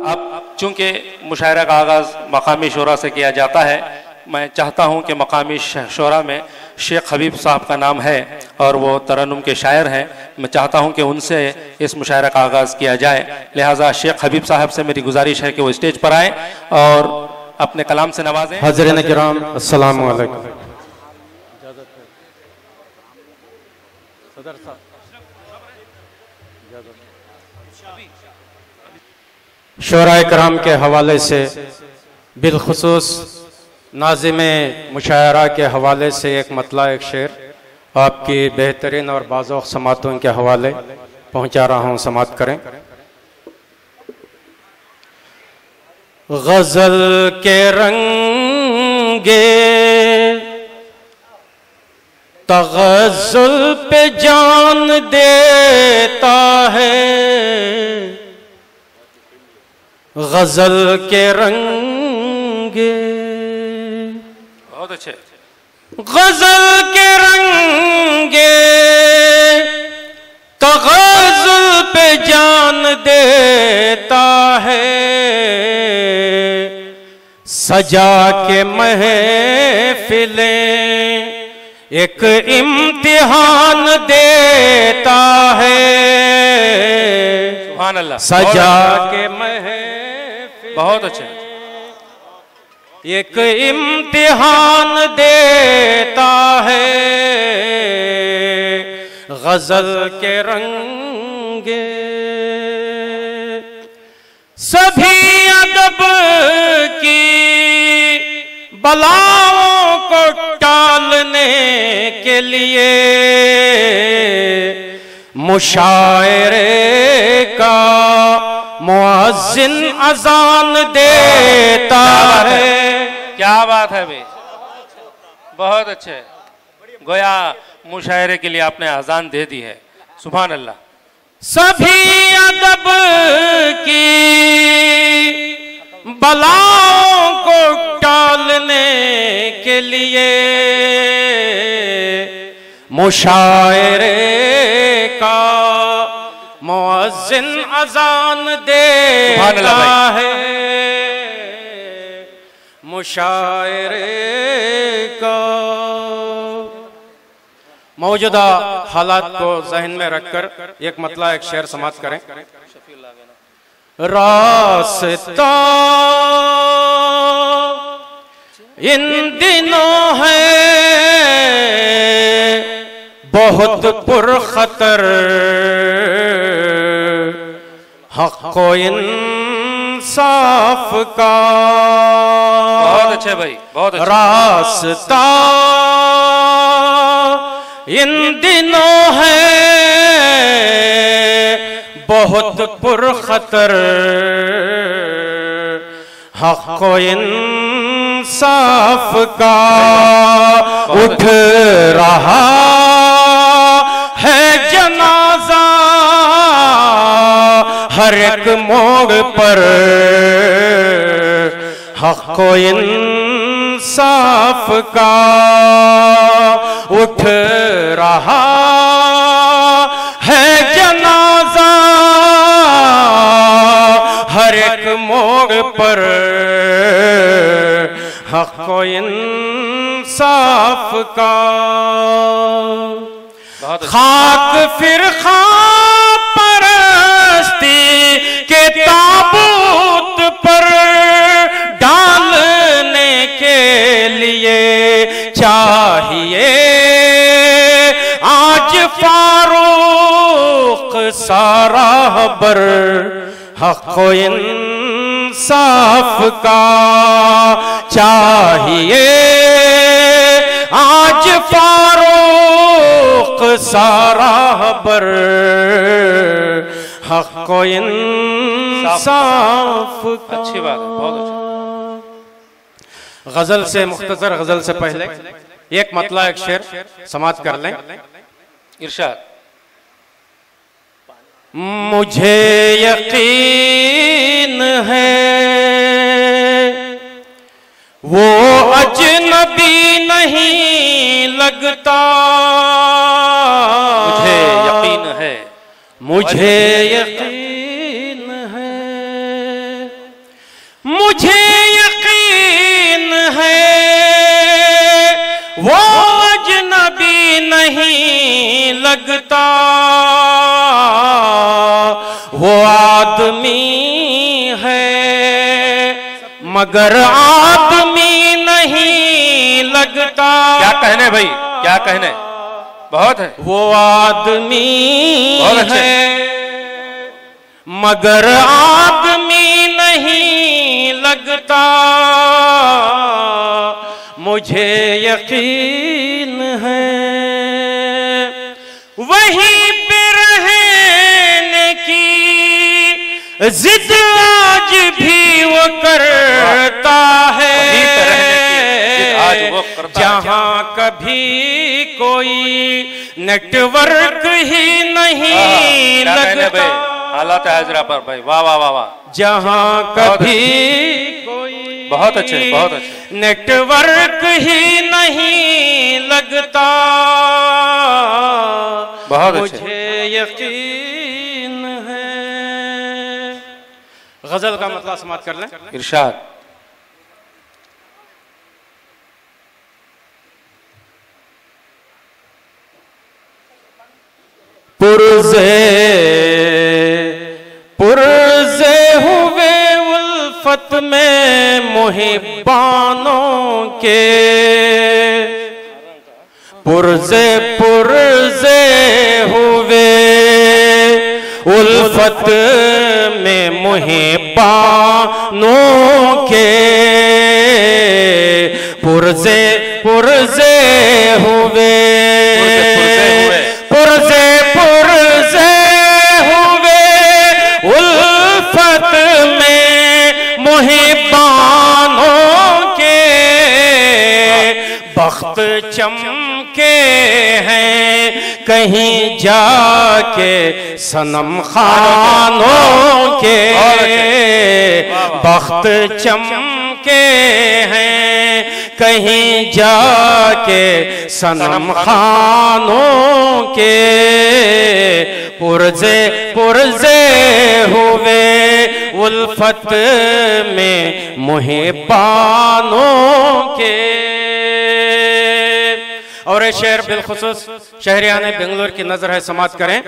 अब चूँकि मुशायरा का आगाज़ मकामी शोरा से किया जाता है, मैं चाहता हूँ कि मकामी शोरा में शेख हबीब साहब का नाम है और वो तरन्नुम के शायर हैं। मैं चाहता हूँ कि उनसे इस मुशायरा का आगाज़ किया जाए। लिहाजा शेख हबीब साहब से मेरी गुजारिश है कि वो स्टेज पर आएँ और अपने कलाम से नवाजें। हाज़रीन किराम, अस्सलामु अलैकुम। शोराए कराम के हवाले से, बिलखुसूस नाज़िमे मुशायरा के हवाले से एक मतला एक शेर आपकी बेहतरीन और बाज़ौक़ समातों के हवाले पहुँचा रहा हूँ, समात करें। गज़ल के रंगे तग़ज़ुल पे जान देता है, गज़ल के रंगे, बहुत अच्छे, गज़ल के रंगे तग़ज़ुल पे जान देता है, सजा के महफ़िलें एक इम्तिहान देता है। सुभान अल्लाह। सजा के महफ़िलें बहुत अच्छे, एक इम्तिहान देता है, गज़ल के रंगे सभी अदब की बलाओं को टालने के लिए मुशायरे का मुअज़्ज़िन अज़ान देता है। क्या बात है भाई, बहुत अच्छे। गोया मुशायरे के लिए आपने अजान दे दी है। सुभान अल्लाह। सभी अदब की बलाओं को टालने के लिए मुशायरे का मुअज़्ज़िन अज़ान देता है, मुशायरे का। मौजूदा हालात को ज़हन में रखकर एक मतला एक शेर समाप्त करें। रास्ता इन दिनों है बहुत पुरखतर, हक़ को इंसाफ का। बहुत अच्छे भाई, बहुत अच्छे। रास्ता इन दिनों है बहुत पुरखतर, हक़ को इंसाफ का। उठ रहा है जनाजा हर एक मोड़ पर, हक़ को इंसाफ का। उठ रहा है जनाजा हर एक मोड़ पर, हक़ को इंसाफ का। खाक फिर खां परस्ती के ताबूत पर डालने के लिए चाहिए आज फारूक साराहबर, हक़ को इंसाफ का। चाहिए आज फारूक साराहबर, हक़ को इंसाफ का। अच्छी बात है, बहुत अच्छी। गजल से मुख्तसर, गजल से पहले एक मतला एक शेर समाप्त कर लें। इरशाद। मुझे यकीन है वो अजनबी नहीं लगता, मुझे यकीन है, मुझे यकीन है नहीं लगता, वो आदमी है मगर आदमी नहीं लगता। क्या कहने भाई, क्या कहने, बहुत है। वो आदमी है मगर आदमी नहीं लगता, मुझे यकीन है वहीं पे रहने की जिद आज भी वो करता है, जहां कभी कोई नेटवर्क ही नहीं लगता। हालात हाजरा पर भाई, वाह वाह वाह वाह। जहां कभी कोई बहुत अच्छे, बहुत अच्छे। नेटवर्क ही नहीं लगता, बहुत अच्छे। मुझे यकीन है। गजल का मतलब समाप्त कर लें। इरशाद। पुरज़े हुए उल्फत में मुहिब्बानों के, पुरज़े हुए उल्फत में मुहिब्बानों के, पुरज़े हुए उल्फत में मुहिब्बानों के, बख्त चमके हैं कहीं जाके सनम खानों के, बख्त चमके हैं कहीं जाके सनम खानों के, पुरज़े हुए उल्फत में मुहिब्बानों के। और ये शेर बिलखुसूस शहरियाने बेंगलोर की नजर है, समाप्त करें।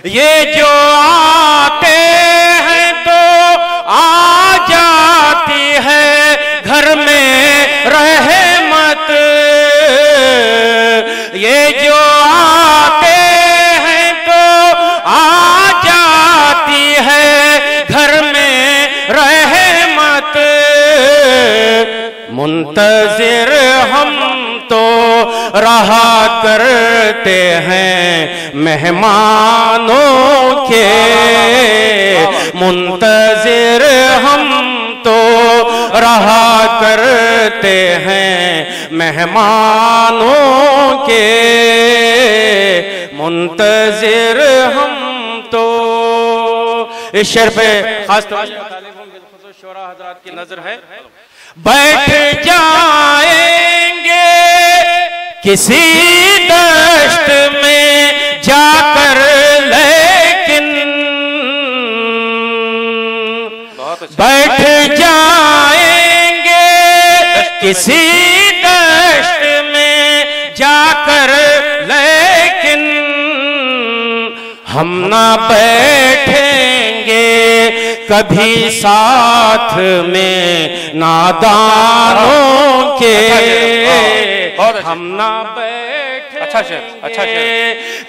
ये जो आते हैं तो आ जाती है घर में रहमत, ये जो आते हैं तो आ जाती है घर में रहमत, मुंतज़िर हम तो रहा करते हैं मेहमानों के, मुंतज़िर हम तो रहा करते हैं मेहमानों के, मुंतज़िर हम तो। इस शेर पे खास तौर पर शोरा हज़रात की नजर है। बैठ जाएंगे किसी दश्त में जाकर लेकिन, बैठ जाएंगे किसी दश्त में जाकर लेकिन, हम ना बैठेंगे कभी साथ में नादानों के, हम ना बैठेंगे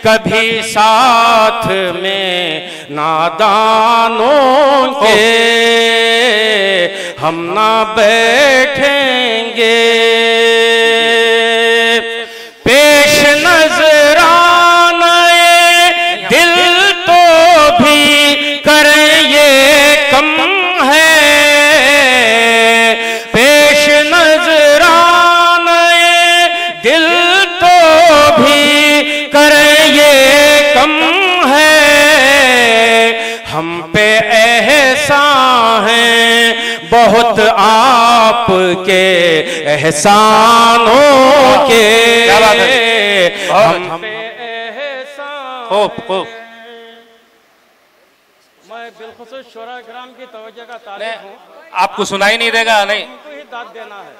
कभी साथ में नादानों के, हम ना बैठेंगे। पेश नजराना दिल तो भी करें ये कम है, पेश नजराना दिल तो भी करें ये कम है, हम पे एहसान है बहुत आपके एहसानों के, हम पे एहसान। खूब मैं बिलखुसूस शोरा किराम की तवज्जो का तालिब हूँ। आपको सुनाई नहीं देगा, नहीं उनको ही दाद देना है।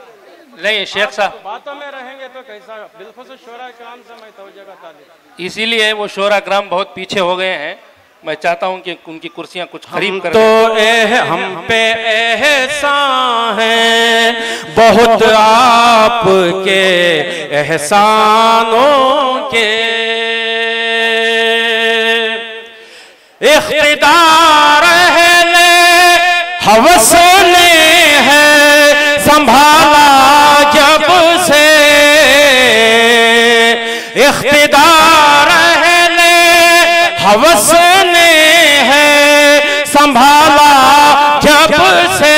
नहीं शेख साहब बातों में रहेंगे तो कैसा, बिलखुसूस शोरा किराम से मैं तवज्जो का तालिब। इसीलिए वो शोरा किराम बहुत पीछे हो गए हैं। मैं चाहता हूं कि उनकी कुर्सियां कुछ करीब कर तो हम पे एहसान है बहुत आपके एहसानों के, इख्तिदार हवस ने है संभाला जब से, इख्तिदार हवस ने है संभाला जब से,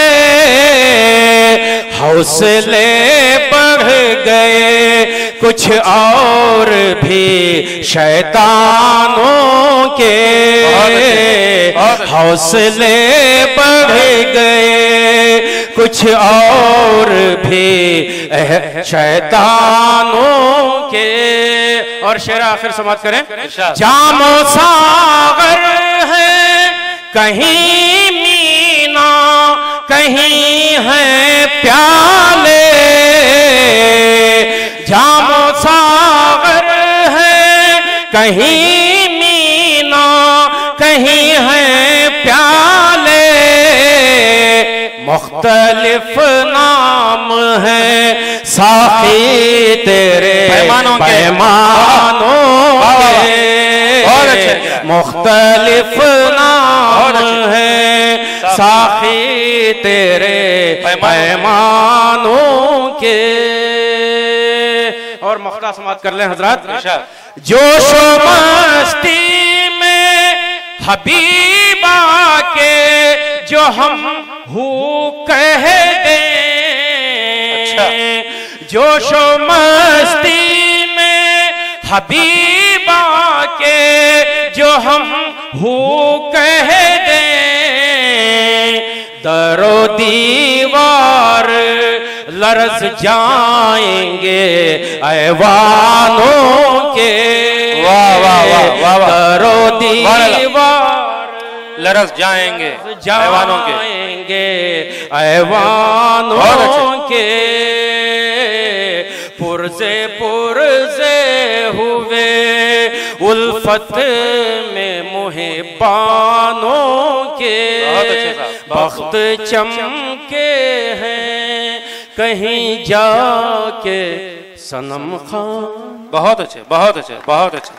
हौसले बढ़ गए कुछ और भी शैतानों के, हौसले बढ़ गए कुछ और भी शैतानों के। और शेर आखिर समाप्त करें। जामो सागर है कहीं मीना कहीं है प्याले, जामो सागर है कहीं मीना कहीं है प्याले, मुख्तलिफ नाम है साक़ी तेरे पैमानों के, मुख्तलिफ नाम है साक़ी तेरे पैमानों के। और मुख्तलिफ समात कर लें हजरात। जोश मस्ती में हबीबा के जो हम हूँ कह दें, जोश मस्ती में हबीबा के जो हम हूँ कह दें, दरो दीवार लरज़ जाएंगे ऐवानों के, वाह वाह वाह वाह वाह, दरो दीवार लरज़ जाएंगे ऐवानों के, ऐवानों के, पुरज़े पुरज़े हुए उल्फत में मुहिब्बानों के, बख्त चमके हैं कहीं जाके सनम खान। बहुत अच्छे बहुत अच्छे बहुत अच्छे।